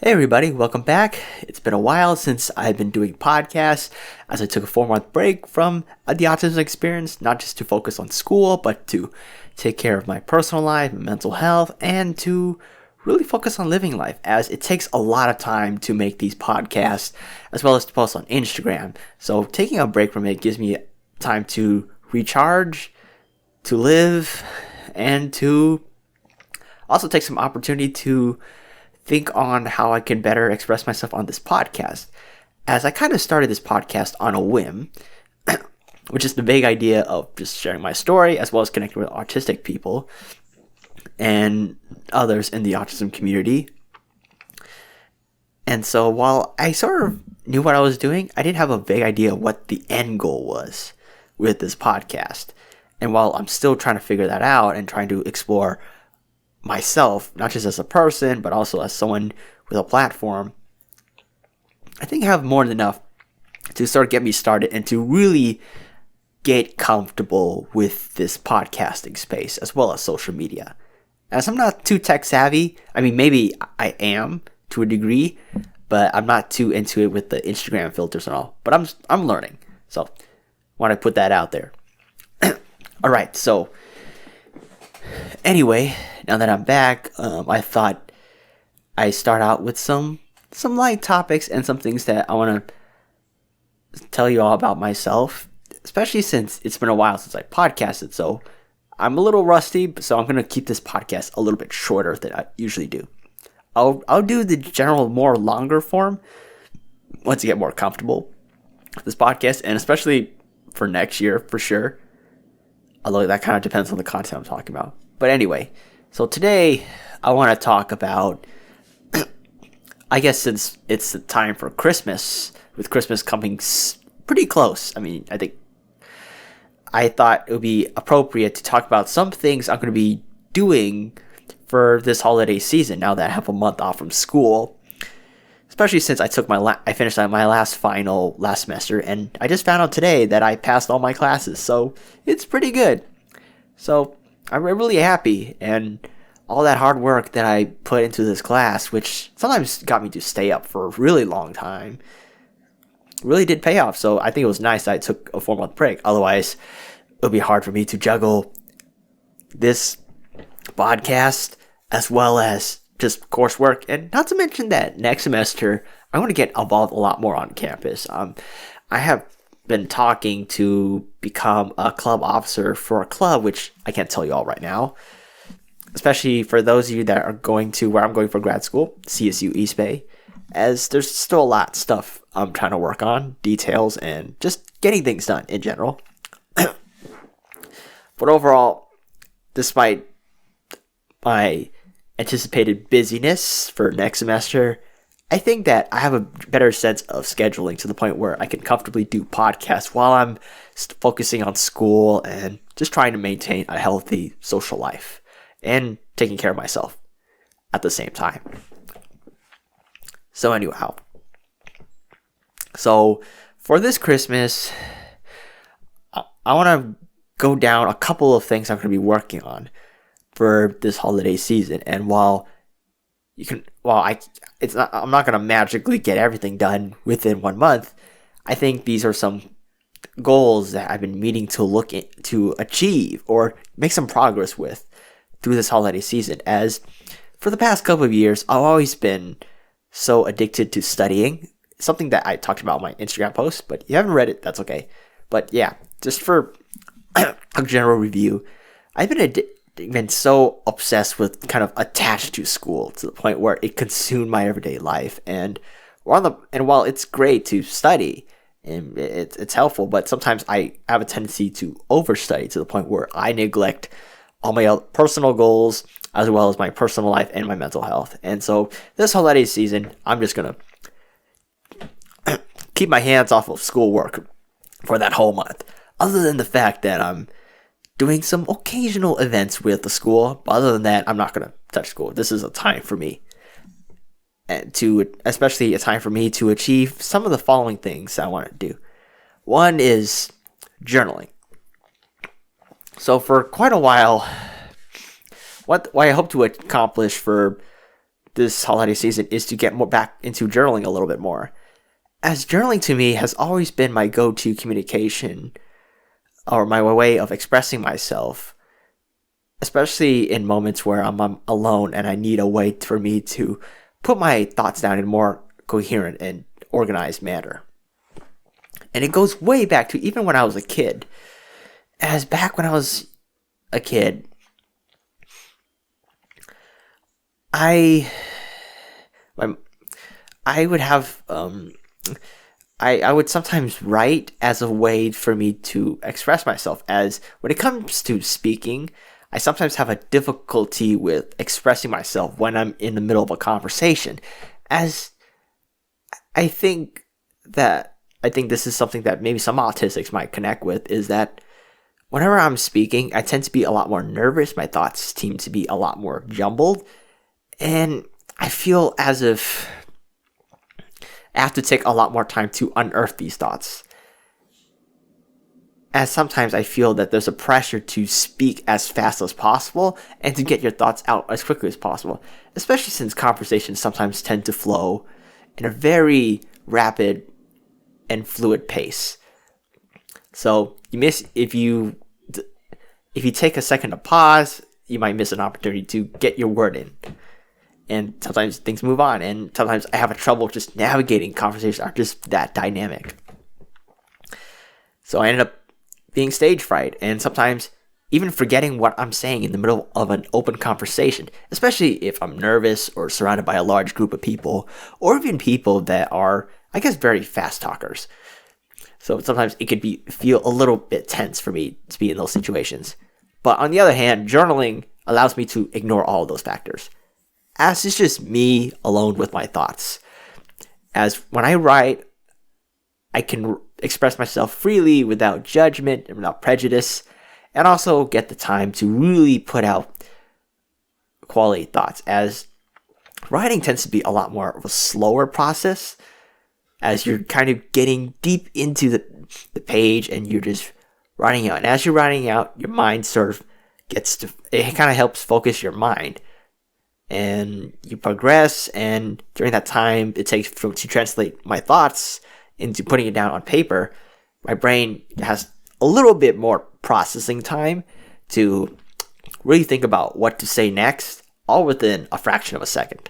Hey everybody, welcome back. It's been a while since I've been doing podcasts as I took a 4-month break from the Autism Experience, not just to focus on school, but to take care of my personal life, my mental health, and to really focus on living life as it takes a lot of time to make these podcasts as well as to post on Instagram. So taking a break from it gives me time to recharge, to live, and to also take some opportunity to think on how I can better express myself on this podcast. As I kind of started this podcast on a whim, which is the vague idea of just sharing my story as well as connecting with autistic people and others in the autism community. And so while I sort of knew what I was doing, I didn't have a vague idea of what the end goal was with this podcast. And while I'm still trying to figure that out and trying to explore myself, not just as a person, but also as someone with a platform, I think I have more than enough to sort of get me started and to really get comfortable with this podcasting space as well as social media. As I'm not too tech savvy, I mean, maybe I am to a degree, but I'm not too into it with the Instagram filters and all. But I'm learning, so want to put that out there. All right, so anyway, now that I'm back, I thought I start out with some light topics and some things that I want to tell you all about myself, especially since it's been a while since I podcasted, so I'm a little rusty, so I'm going to keep this podcast a little bit shorter than I usually do. I'll do the general more longer form once I get more comfortable with this podcast, and especially for next year for sure, although that kind of depends on the content I'm talking about. But anyway, so today I want to talk about, I guess since it's the time for Christmas, with Christmas coming pretty close, I thought it would be appropriate to talk about some things I'm going to be doing for this holiday season now that I have a month off from school. Especially since I finished my last final last semester, and I just found out today that I passed all my classes, so it's pretty good. So I'm really happy, and all that hard work that I put into this class, which sometimes got me to stay up for a really long time, really did pay off. So I think it was nice that I took a 4-month break. Otherwise, it would be hard for me to juggle this podcast as well as just coursework. And not to mention that next semester, I want to get involved a lot more on campus. I have been talking to become a club officer for a club, which I can't tell you all right now, especially for those of you that are going to where I'm going for grad school, CSU East Bay, as there's still a lot of stuff I'm trying to work on, details, and just getting things done in general. But overall, despite my anticipated busyness for next semester, I think that I have a better sense of scheduling to the point where I can comfortably do podcasts while I'm focusing on school and just trying to maintain a healthy social life and taking care of myself at the same time. So anyhow, so for this Christmas, I want to go down a couple of things I'm going to be working on for this holiday season. And I'm not going to magically get everything done within 1 month. I think these are some goals that I've been meaning to achieve or make some progress with through this holiday season. As for the past couple of years, I've always been so addicted to studying, something that I talked about in my Instagram post, but if you haven't read it, that's okay. But yeah, just for a general review, I've been so obsessed with, kind of attached to school to the point where it consumed my everyday life. And while it's great to study and it's helpful, but sometimes I have a tendency to overstudy to the point where I neglect all my personal goals as well as my personal life and my mental health. And so this holiday season, I'm just gonna keep my hands off of schoolwork for that whole month. Other than the fact that I'm doing some occasional events with the school, but other than that, I'm not going to touch school. This is a time for me, and especially a time for me to achieve some of the following things I want to do. One is journaling. So for quite a while, what I hope to accomplish for this holiday season is to get more back into journaling a little bit more. As journaling to me has always been my go-to communication or my way of expressing myself, especially in moments where I'm alone and I need a way for me to put my thoughts down in a more coherent and organized manner. And it goes way back to even when I was a kid. As back when I was a kid, I would have I would sometimes write as a way for me to express myself. As when it comes to speaking, I sometimes have a difficulty with expressing myself when I'm in the middle of a conversation. As I think this is something that maybe some autistics might connect with, is that whenever I'm speaking, I tend to be a lot more nervous. My thoughts seem to be a lot more jumbled. And I feel as if I have to take a lot more time to unearth these thoughts. As sometimes I feel that there's a pressure to speak as fast as possible and to get your thoughts out as quickly as possible. Especially since conversations sometimes tend to flow in a very rapid and fluid pace. So if you take a second to pause, you might miss an opportunity to get your word in. And sometimes things move on, and sometimes I have a trouble just navigating conversations are just that dynamic. So I ended up being stage fright, and sometimes even forgetting what I'm saying in the middle of an open conversation, especially if I'm nervous or surrounded by a large group of people, or even people that are, I guess, very fast talkers. So sometimes it could feel a little bit tense for me to be in those situations. But on the other hand, journaling allows me to ignore all of those factors, as it's just me alone with my thoughts. As when I write, I can express myself freely without judgment and without prejudice, and also get the time to really put out quality thoughts, as writing tends to be a lot more of a slower process, as you're kind of getting deep into the page and you're just writing out. And as you're writing out, your mind sort of it kind of helps focus your mind. And you progress, and during that time it takes to translate my thoughts into putting it down on paper, my brain has a little bit more processing time to really think about what to say next, all within a fraction of a second.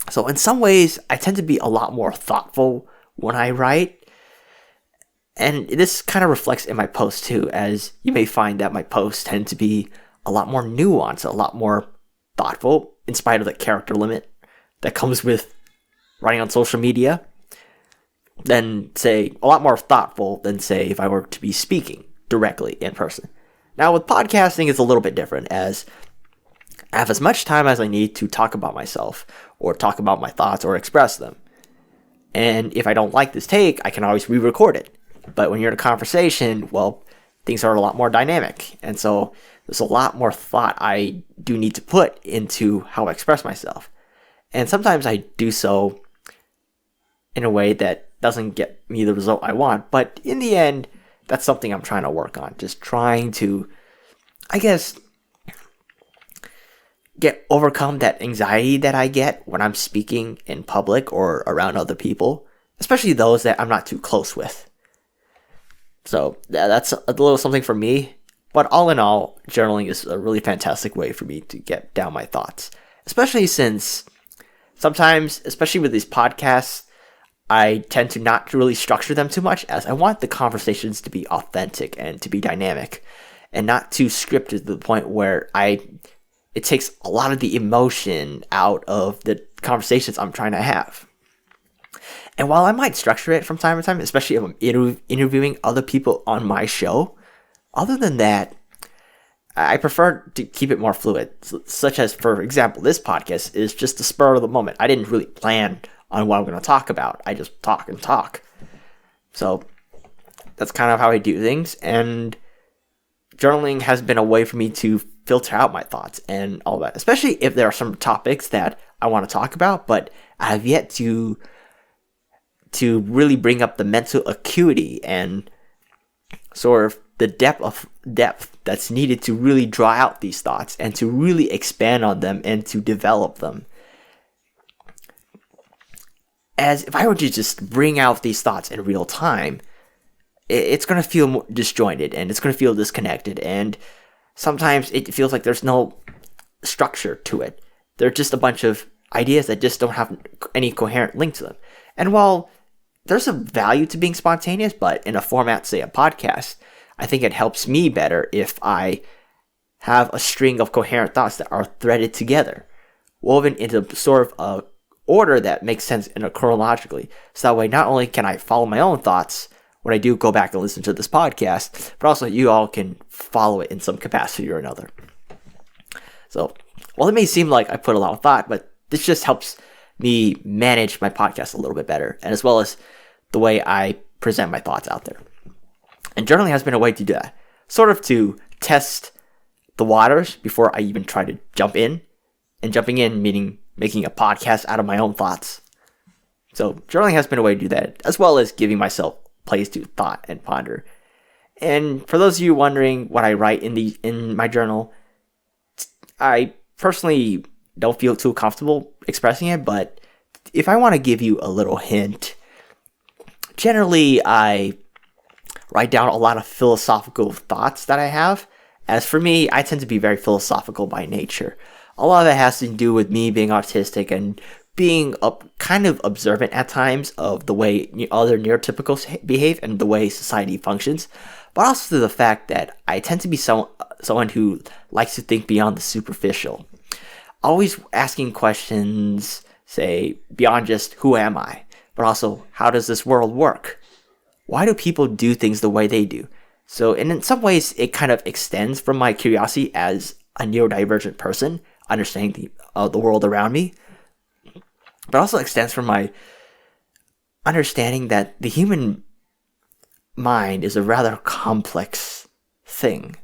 So in some ways, I tend to be a lot more thoughtful when I write. And this kind of reflects in my posts too, as you may find that my posts tend to be a lot more nuanced, a lot more thoughtful, in spite of the character limit that comes with writing on social media, than say a lot more thoughtful than say if I were to be speaking directly in person. Now with podcasting, it's a little bit different, as I have as much time as I need to talk about myself or talk about my thoughts or express them. And if I don't like this take, I can always re-record it. But when you're in a conversation, well, things are a lot more dynamic. And so there's a lot more thought I do need to put into how I express myself. And sometimes I do so in a way that doesn't get me the result I want. But in the end, that's something I'm trying to work on. Just trying to, I guess, overcome that anxiety that I get when I'm speaking in public or around other people, especially those that I'm not too close with. So that's a little something for me. But all in all, journaling is a really fantastic way for me to get down my thoughts, especially since sometimes, especially with these podcasts, I tend to not really structure them too much, as I want the conversations to be authentic and to be dynamic and not too scripted to the point where it takes a lot of the emotion out of the conversations I'm trying to have. And while I might structure it from time to time, especially if I'm interviewing other people on my show, other than that, I prefer to keep it more fluid. Such as, for example, this podcast is just the spur of the moment. I didn't really plan on what I'm going to talk about. I just talk and talk. So that's kind of how I do things. And journaling has been a way for me to filter out my thoughts and all that, especially if there are some topics that I want to talk about, but I have yet to really bring up the mental acuity and sort of the depth that's needed to really draw out these thoughts and to really expand on them and to develop them. as if I were to just bring out these thoughts in real time, it's going to feel more disjointed and it's going to feel disconnected. And sometimes it feels like there's no structure to it. They're just a bunch of ideas that just don't have any coherent link to them. And while there's a value to being spontaneous, but in a format, say a podcast, I think it helps me better if I have a string of coherent thoughts that are threaded together, woven into sort of a order that makes sense chronologically. So that way, not only can I follow my own thoughts when I do go back and listen to this podcast, but also you all can follow it in some capacity or another. So, while it may seem like I put a lot of thought, but this just helps me manage my podcast a little bit better, and as well as the way I present my thoughts out there. And journaling has been a way to do that, sort of to test the waters before I even try to jump in. And jumping in meaning making a podcast out of my own thoughts. So journaling has been a way to do that, as well as giving myself place to thought and ponder. And for those of you wondering what I write in my journal, I personally don't feel too comfortable expressing it, but if I want to give you a little hint, generally I write down a lot of philosophical thoughts that I have. As for me, I tend to be very philosophical by nature. A lot of that has to do with me being autistic and being kind of observant at times of the way other neurotypicals behave and the way society functions, but also to the fact that I tend to be someone who likes to think beyond the superficial. Always asking questions, say, beyond just who am I, but also how does this world work? Why do people do things the way they do? So, and in some ways, it kind of extends from my curiosity as a neurodivergent person, understanding the world around me, but also extends from my understanding that the human mind is a rather complex thing.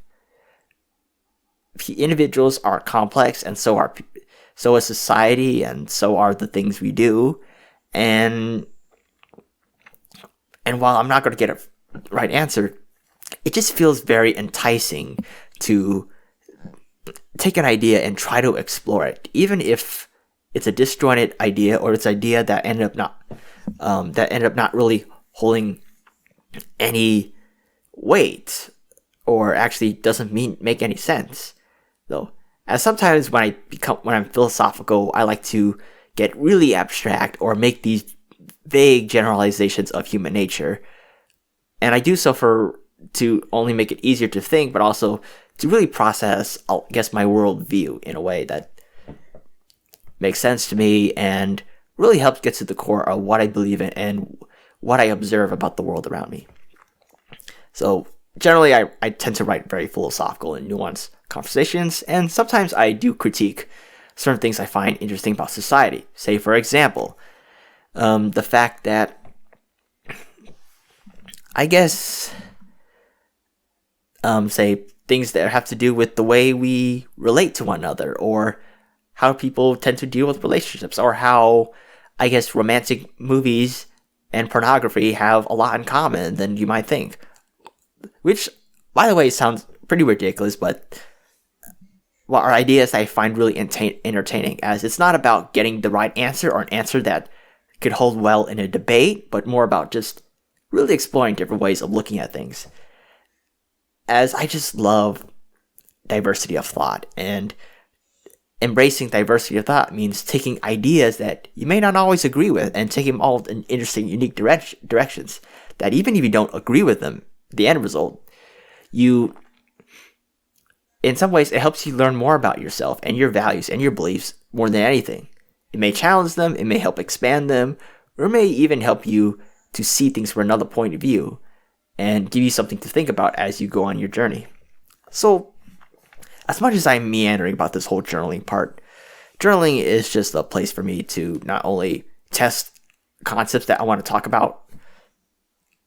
Individuals are complex, and so is society, and so are the things we do. And while I'm not going to get a right answer, it just feels very enticing to take an idea and try to explore it, even if it's a disjointed idea or it's an idea that ended up not really holding any weight or actually doesn't make any sense. Though, as sometimes when I'm philosophical, I like to get really abstract or make these vague generalizations of human nature, and I do so to only make it easier to think, but also to really process, I guess, my worldview in a way that makes sense to me and really helps get to the core of what I believe in and what I observe about the world around me. So generally, I tend to write very philosophical and nuanced conversations, and sometimes I do critique certain things I find interesting about society. Say, for example, the fact that, I guess, say, things that have to do with the way we relate to one another, or how people tend to deal with relationships, or how, I guess, romantic movies and pornography have a lot in common than you might think. Which, by the way, sounds pretty ridiculous, but are ideas I find really entertaining, as it's not about getting the right answer or an answer that could hold well in a debate, but more about just really exploring different ways of looking at things. As I just love diversity of thought, and embracing diversity of thought means taking ideas that you may not always agree with and taking them all in interesting, unique directions that even if you don't agree with them, the end result, in some ways, it helps you learn more about yourself and your values and your beliefs more than anything. It may challenge them, it may help expand them, or it may even help you to see things from another point of view and give you something to think about as you go on your journey. So, as much as I'm meandering about this whole journaling part, journaling is just a place for me to not only test concepts that I want to talk about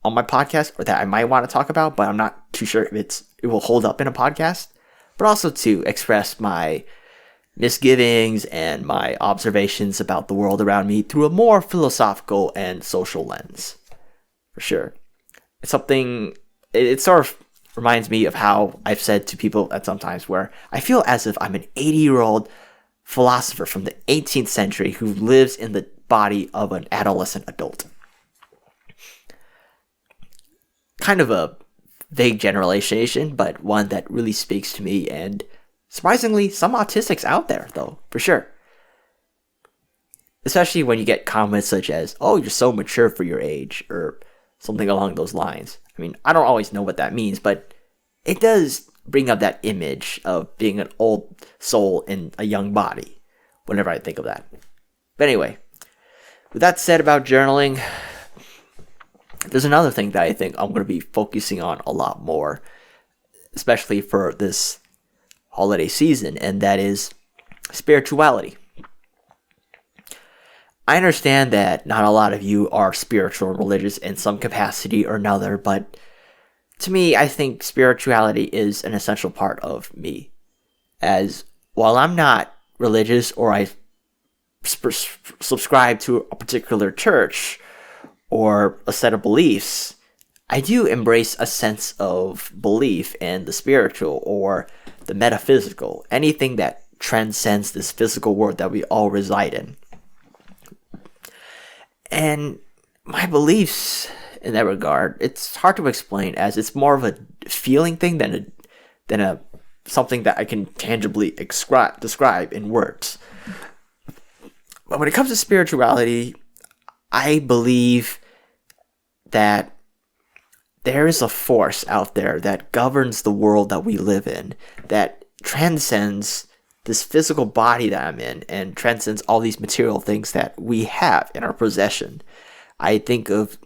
on my podcast, or that I might want to talk about, but I'm not too sure if it will hold up in a podcast, but also to express my misgivings and my observations about the world around me through a more philosophical and social lens. For sure. It's something, it sort of reminds me of how I've said to people at some times where I feel as if I'm an 80-year-old philosopher from the 18th century who lives in the body of an adolescent adult. Kind of a vague generalization, but one that really speaks to me, and surprisingly, some autistics out there, though, for sure. Especially when you get comments such as, "Oh, you're so mature for your age," or something along those lines. I mean, I don't always know what that means, but it does bring up that image of being an old soul in a young body whenever I think of that. But anyway, with that said about journaling, there's another thing that I think I'm going to be focusing on a lot more, especially for this holiday season, and that is spirituality. I understand that not a lot of you are spiritual or religious in some capacity or another, but to me, I think spirituality is an essential part of me. As while I'm not religious or I subscribe to a particular church or a set of beliefs, I do embrace a sense of belief in the spiritual or the metaphysical, anything that transcends this physical world that we all reside in. And my beliefs in that regard, it's hard to explain, as it's more of a feeling thing than a something that I can tangibly describe in words. But when it comes to spirituality, I believe that there is a force out there that governs the world that we live in, that transcends this physical body that I'm in and transcends all these material things that we have in our possession. I think of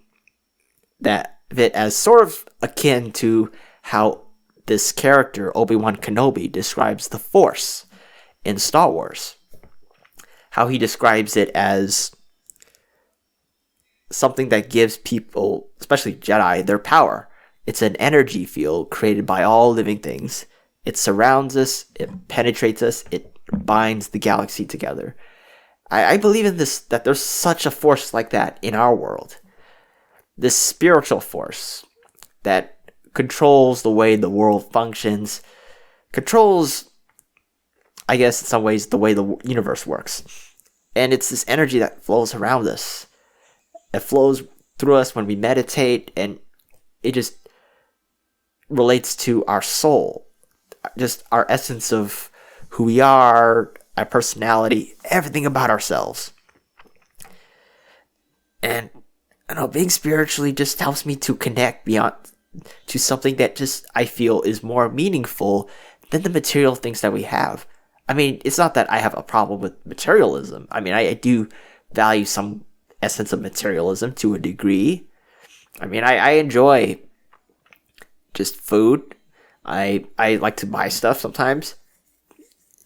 it as sort of akin to how this character, Obi-Wan Kenobi, describes the Force in Star Wars. How he describes it as something that gives people, especially Jedi, their power. It's an energy field created by all living things. It surrounds us, it penetrates us, it binds the galaxy together. I believe in this, that there's such a force like that in our world. This spiritual force that controls the way the world functions, controls, I guess in some ways, the way the universe works. And it's this energy that flows around us. It flows through us when we meditate, and it just relates to our soul, just our essence of who we are, our personality, everything about ourselves. And I don't know, being spiritually just helps me to connect beyond to something that just I feel is more meaningful than the material things that we have. I mean, it's not that I have a problem with materialism. I mean, I do value some essence of materialism to a degree. I mean, I enjoy just food. I like to buy stuff sometimes,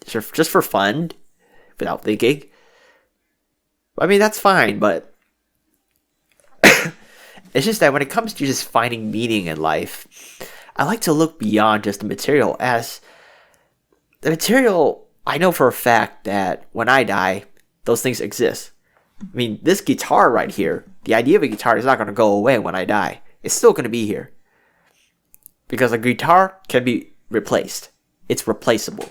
just for fun, without thinking. I mean, that's fine, but it's just that when it comes to just finding meaning in life, I like to look beyond just the material. As the material, I know for a fact that when I die, those things exist. I mean, this guitar right here, the idea of a guitar is not going to go away when I die. It's still going to be here. Because a guitar can be replaced. It's replaceable.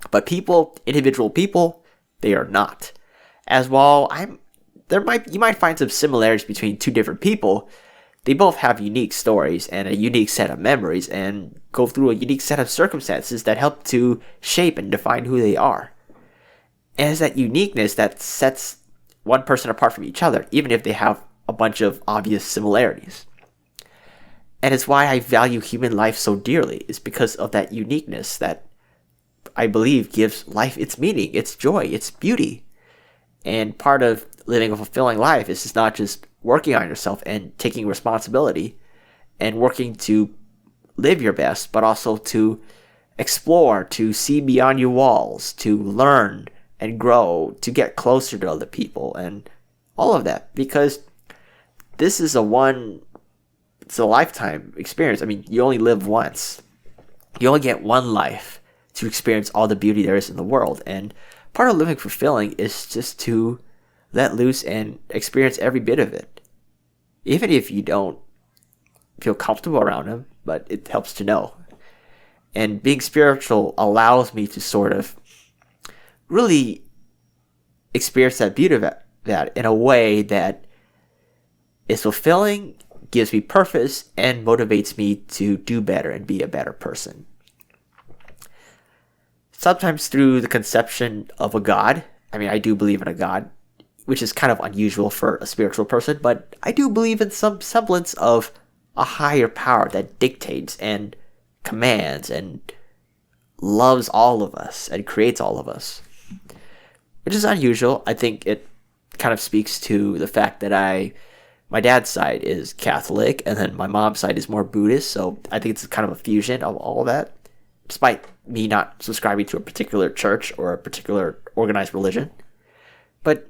But people, individual people, they are not. As while you might find some similarities between two different people, they both have unique stories and a unique set of memories and go through a unique set of circumstances that help to shape and define who they are. And it's that uniqueness that sets one person apart from each other, even if they have a bunch of obvious similarities. And it's why I value human life so dearly, is because of that uniqueness that I believe gives life its meaning, its joy, its beauty. And part of living a fulfilling life is just not just working on yourself and taking responsibility and working to live your best, but also to explore, to see beyond your walls, to learn and grow, to get closer to other people, and all of that. Because this is it's a lifetime experience. I mean, you only live once. You only get one life to experience all the beauty there is in the world. And part of living fulfilling is just to let loose and experience every bit of it. Even if you don't feel comfortable around him, but it helps to know. And being spiritual allows me to sort of really experience that that in a way that is fulfilling, gives me purpose, and motivates me to do better and be a better person. Sometimes through the conception of a God. I mean, I do believe in a God, which is kind of unusual for a spiritual person, but I do believe in some semblance of a higher power that dictates and commands and loves all of us and creates all of us, which is unusual. I think it kind of speaks to the fact that my dad's side is Catholic and then my mom's side is more Buddhist, so I think it's kind of a fusion of all of that, despite me not subscribing to a particular church or a particular organized religion. But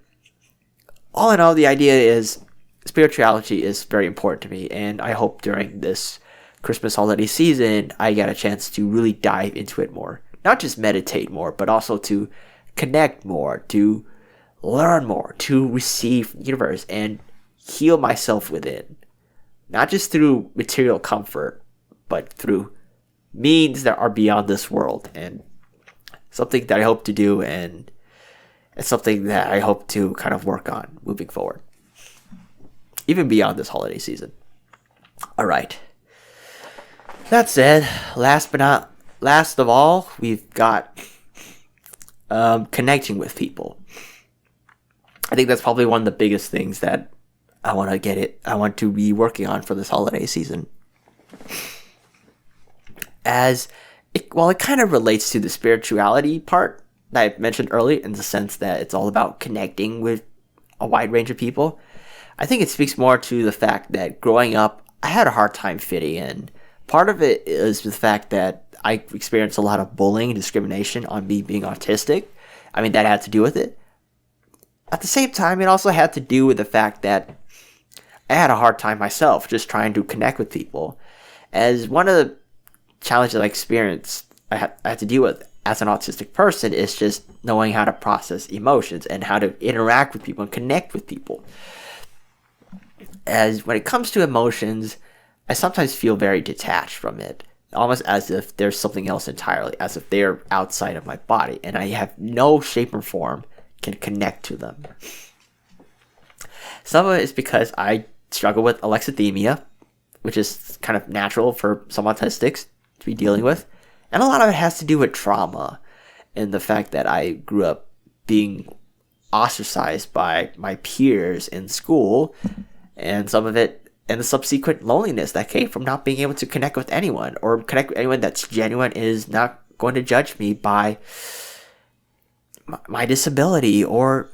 all in all, the idea is spirituality is very important to me, and I hope during this Christmas holiday season I get a chance to really dive into it more. Not just meditate more, but also to connect more, to learn more, to receive from the universe and heal myself within. Not just through material comfort, but through means that are beyond this world, and something that I hope to do, and it's something that I hope to kind of work on moving forward, even beyond this holiday season. All right. That said, last of all, we've got connecting with people. I think that's probably one of the biggest things that I want to be working on for this holiday season. While it kind of relates to the spirituality part that I mentioned earlier, in the sense that it's all about connecting with a wide range of people, I think it speaks more to the fact that growing up, I had a hard time fitting in. Part of it is the fact that I experienced a lot of bullying and discrimination on me being autistic. I mean, that had to do with it. At the same time, it also had to do with the fact that I had a hard time myself just trying to connect with people. As one of the challenges I experienced, I had to deal with as an autistic person is just knowing how to process emotions and how to interact with people and connect with people. As when it comes to emotions, I sometimes feel very detached from it, almost as if there's something else entirely, as if they're outside of my body, and I have no shape or form can connect to them. Some of it is because I struggle with alexithymia, which is kind of natural for some autistics to be dealing with, and a lot of it has to do with trauma and the fact that I grew up being ostracized by my peers in school, and some of it and the subsequent loneliness that came from not being able to connect with anyone, or connect with anyone that's genuine, is not going to judge me by my disability or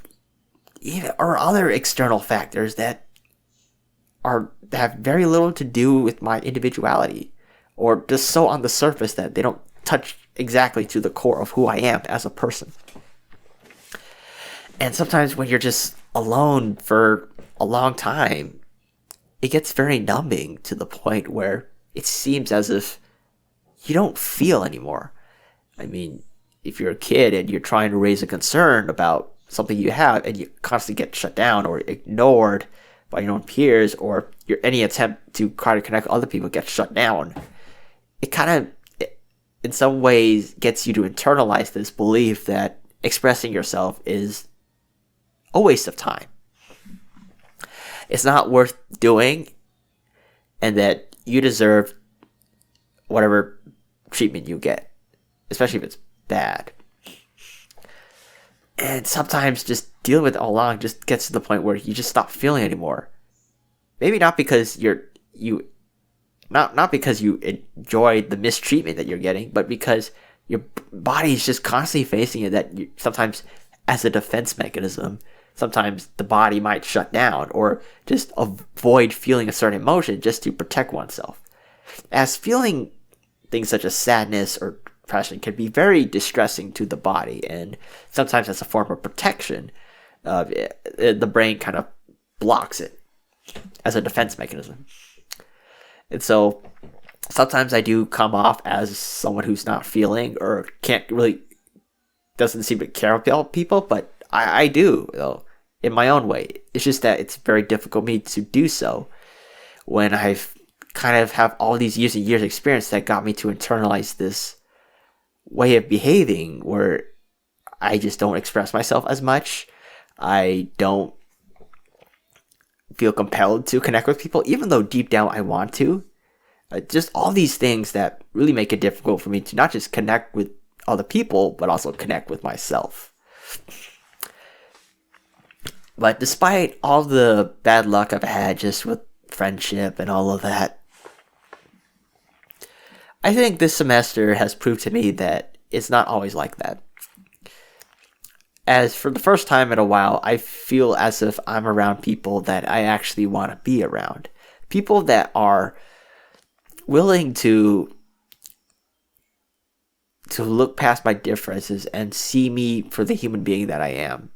other external factors that have very little to do with my individuality, or just so on the surface that they don't touch exactly to the core of who I am as a person. And sometimes when you're just alone for a long time, it gets very numbing to the point where it seems as if you don't feel anymore. I mean, if you're a kid and you're trying to raise a concern about something you have and you constantly get shut down or ignored by your own peers, or any attempt to try to connect with other people gets shut down, it kind of, in some ways, gets you to internalize this belief that expressing yourself is a waste of time. It's not worth doing, and that you deserve whatever treatment you get, especially if it's bad. And sometimes just dealing with it all along just gets to the point where you just stop feeling anymore. Maybe not because not because you enjoy the mistreatment that you're getting, but because your body is just constantly facing it, that sometimes as a defense mechanism, sometimes the body might shut down or just avoid feeling a certain emotion just to protect oneself. As feeling things such as sadness or depression can be very distressing to the body, and sometimes as a form of protection, the brain kind of blocks it as a defense mechanism. And so sometimes I do come off as someone who's not feeling or doesn't seem to care about people, but I do, though, in my own way. It's just that it's very difficult for me to do so when I've kind of have all these years and years of experience that got me to internalize this way of behaving where I just don't express myself as much. I don't feel compelled to connect with people, even though deep down I want to. Just all these things that really make it difficult for me to not just connect with other people, but also connect with myself. But despite all the bad luck I've had just with friendship and all of that, I think this semester has proved to me that it's not always like that. As for the first time in a while, I feel as if I'm around people that I actually want to be around. People that are willing to look past my differences and see me for the human being that I am.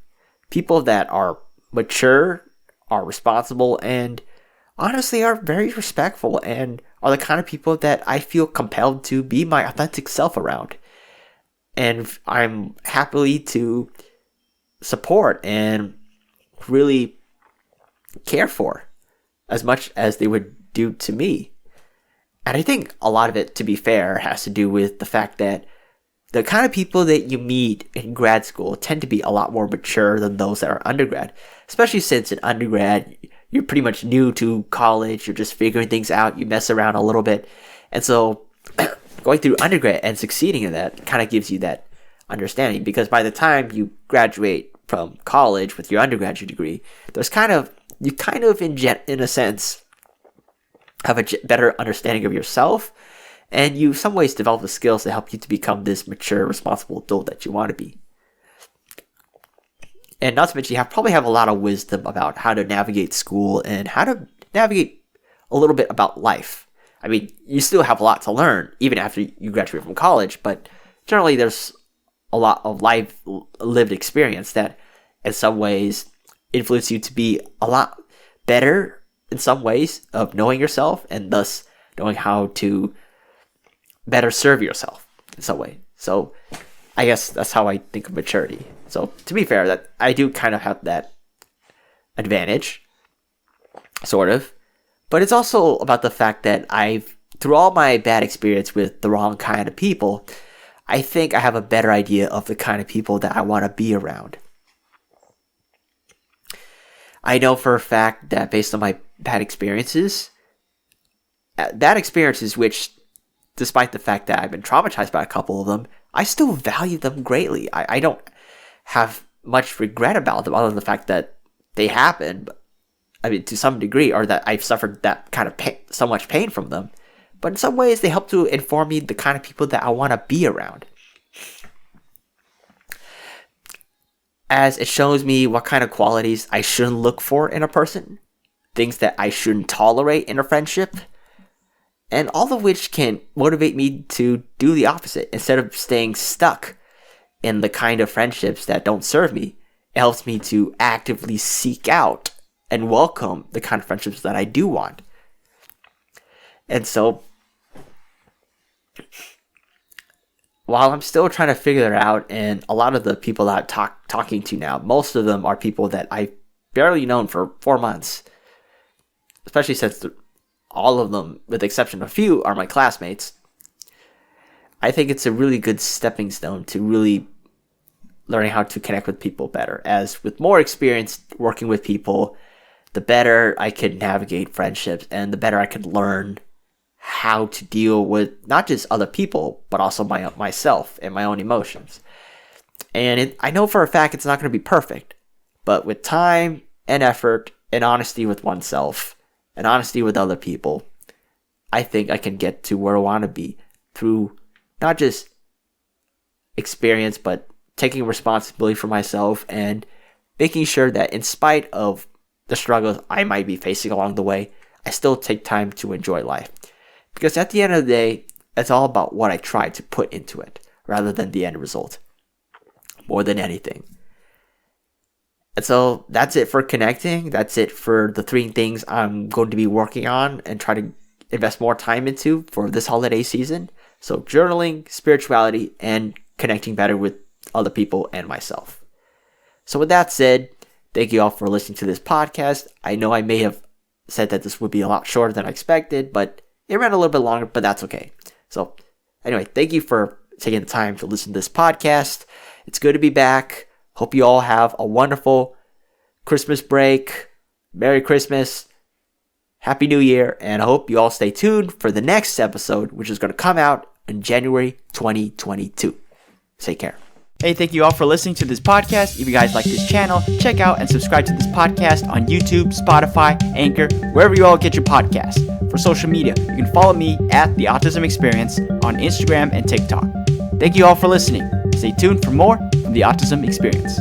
People that are mature, are responsible, and honestly are very respectful, and are the kind of people that I feel compelled to be my authentic self around. And I'm happily to support and really care for as much as they would do to me. And I think a lot of it, to be fair, has to do with the fact that the kind of people that you meet in grad school tend to be a lot more mature than those that are undergrad. Especially since in undergrad, you're pretty much new to college, you're just figuring things out, you mess around a little bit. And so going through undergrad and succeeding in that kind of gives you that understanding, because by the time you graduate from college with your undergraduate degree, you kind of in a sense have a better understanding of yourself, and you in some ways develop the skills to help you to become this mature, responsible adult that you want to be. And not to mention, you probably have a lot of wisdom about how to navigate school and how to navigate a little bit about life. I mean, you still have a lot to learn even after you graduate from college, but generally there's a lot of lived experience that in some ways influence you to be a lot better in some ways of knowing yourself, and thus knowing how to better serve yourself in some way. So I guess that's how I think of maturity. So to be fair, that I do kind of have that advantage, sort of. But it's also about the fact that through all my bad experience with the wrong kind of people, I think I have a better idea of the kind of people that I want to be around. I know for a fact that based on my bad experiences which, despite the fact that I've been traumatized by a couple of them, I still value them greatly. I don't have much regret about them other than the fact that they happened, I mean, to some degree, or that I've suffered that kind of pain, so much pain from them. But in some ways, they help to inform me the kind of people that I want to be around. As it shows me what kind of qualities I shouldn't look for in a person, things that I shouldn't tolerate in a friendship, and all of which can motivate me to do the opposite. Instead of staying stuck in the kind of friendships that don't serve me, it helps me to actively seek out and welcome the kind of friendships that I do want. And so, while I'm still trying to figure it out, and a lot of the people that I'm talking to now, most of them are people that I've barely known for 4 months. Especially since all of them, with the exception of a few, are my classmates. I think it's a really good stepping stone to really learning how to connect with people better. As with more experience working with people, the better I can navigate friendships, and the better I can learn how to deal with not just other people, but also myself and my own emotions. And I know for a fact it's not going to be perfect, but with time and effort and honesty with oneself and honesty with other people, I think I can get to where I want to be through not just experience, but taking responsibility for myself and making sure that in spite of the struggles I might be facing along the way, I still take time to enjoy life. Because at the end of the day, it's all about what I try to put into it, rather than the end result, more than anything. And so that's it for connecting. That's it for the 3 things I'm going to be working on and try to invest more time into for this holiday season. So journaling, spirituality, and connecting better with other people and myself. So with that said, thank you all for listening to this podcast. I know I may have said that this would be a lot shorter than I expected, but it ran a little bit longer, but that's okay. So anyway, thank you for taking the time to listen to this podcast. It's good to be back. Hope you all have a wonderful Christmas break, Merry Christmas, Happy New Year, and I hope you all stay tuned for the next episode, which is going to come out in January 2022. Take care. Hey, thank you all for listening to this podcast. If you guys like this channel, check out and subscribe to this podcast on YouTube, Spotify, Anchor, wherever you all get your podcasts. For social media, you can follow me at the Autism Experience on Instagram and TikTok. Thank you all for listening. Stay tuned for more from the Autism Experience.